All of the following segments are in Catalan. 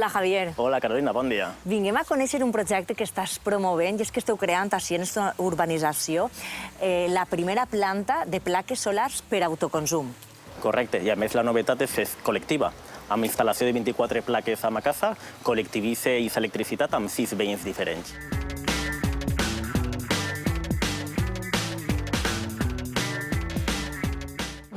Hola, Javier. Hola, Carolina, bon dia. Vinguem a conèixer un projecte que estàs promovent i és que esteu creant així en aquesta urbanització la primera planta de plaques solars per autoconsum. Correcte, i a més la novetat és col·lectiva. Amb instal·lació de 24 plaques a ma casa, col·lectivitza l'electricitat amb 6 veïns diferents.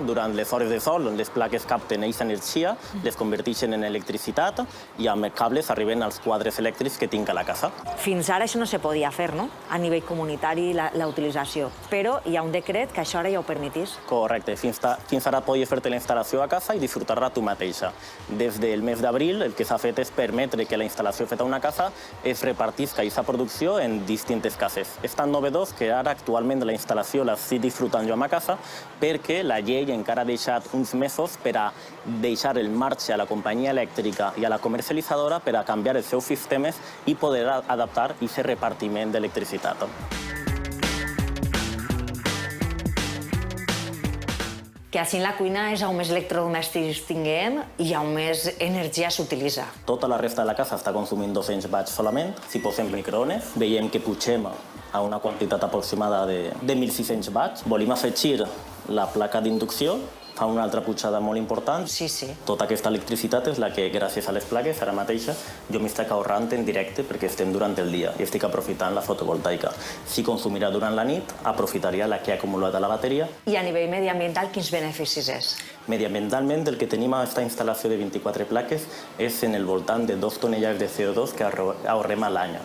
Durant les hores de sol, les plaques capten aquesta energia, les converteixen en electricitat i amb cables arriben als quadres elèctrics que tinc a la casa. Fins ara això no se podia fer, no? A nivell comunitari, la utilització. Però hi ha un decret que això ara ja ho permetís. Correcte. Fins ara podies fer-te la instal·lació a casa i disfrutar-la tu mateixa. Des del mes d'abril, el que s'ha fet és permetre que la instal·lació feta a una casa es repartisca aquesta producció en distintes cases. És tan novedós que ara actualment la instal·lació l'estic disfrutant jo a ma casa perquè la llei encara ha deixat uns mesos per a deixar el marge a la companyia elèctrica i a la comercialitzadora per a canviar els seus sistemes i poder adaptar aquest repartiment d'electricitat. Que així en la cuina és on més electrodomèstics tinguem i on més energia s'utilitza. Tota la resta de la casa està consumint 200 watts solament. Si posem microones, veiem que pugem a una quantitat aproximada de 1.600 watts. Volim afegir la placa d'inducció, fa una altra pujada molt important. Sí. Tota aquesta electricitat és la que, gràcies a les plaques, ara mateixa, jo m'estic ahorrant en directe perquè estem durant el dia i estic aprofitant la fotovoltaica. Si consumirà durant la nit, aprofitaria la que ha acumulat a la bateria. I a nivell mediambiental, quins beneficis és? Mediambientalment, el que tenim a aquesta instal·lació de 24 plaques és en el voltant de 2 tonelades de CO2 que ahorrem a l'any,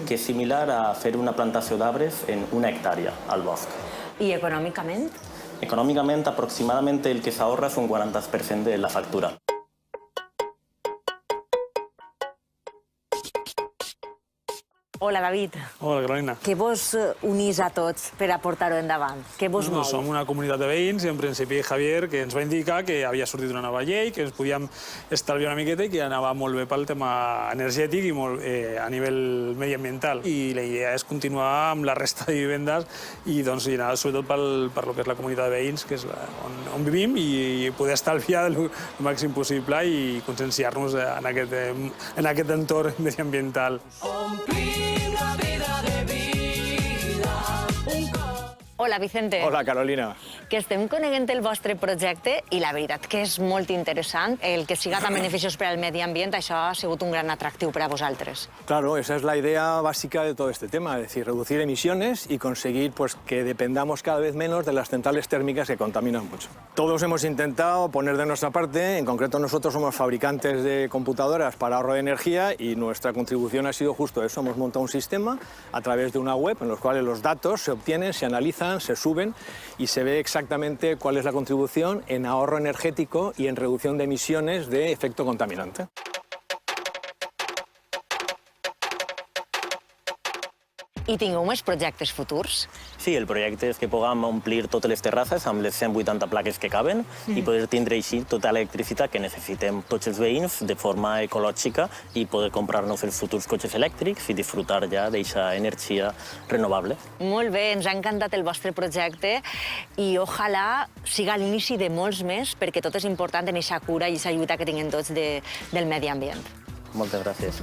que és similar a fer una plantació d'arbres en 1 hectàrea al bosc. I econòmicament? Econòmicament, aproximadament el que s'ahorra és un 40% de la factura. Hola, David. Hola, Carolina. Què vos unís a tots per a portar-ho endavant? Què vos mou? Som una comunitat de veïns i, en principi, Javier, que ens va indicar que havia sortit una nova llei, que ens podíem estalviar una miqueta i que anava molt bé pel tema energètic i a nivell mediambiental. I la idea és continuar amb la resta de vivendes i, sobretot, per lo que és la comunitat de veïns, que és on vivim, i poder estalviar el màxim possible i conscienciar-nos en aquest entorn mediambiental. Hola, Vicente. Hola, Carolina. Que estem coneguent el vostre projecte i la veritat que és molt interessant. El que siga tan beneficiós per al medi ambient, això ha sigut un gran atractiu per a vosaltres. Claro, esa es la idea básica de todo este tema, es decir, reducir emisiones y conseguir que dependamos cada vez menos de las centrales térmicas que contaminan mucho. Todos hemos intentado poner de nuestra parte, en concreto nosotros somos fabricantes de computadoras para ahorro de energía y nuestra contribución ha sido justo eso. Hemos montado un sistema a través de una web en los cuales los datos se obtienen, se analizan, se suben y se ve exactamente cuál es la contribución en ahorro energético y en reducción de emisiones de efecto contaminante. I tingueu més projectes futurs? Sí, el projecte és que puguem omplir totes les terrasses amb les 180 plaques que caben i poder tindre així tota l'electricitat que necessitem tots els veïns de forma ecològica i poder comprar-nos els futurs cotxes elèctrics i disfrutar ja d'aquesta energia renovable. Molt bé, ens ha encantat el vostre projecte i ojalà siga l'inici de molts més perquè tot és important en aquesta cura i aquesta lluita que tinguem tots del medi ambient. Moltes gràcies.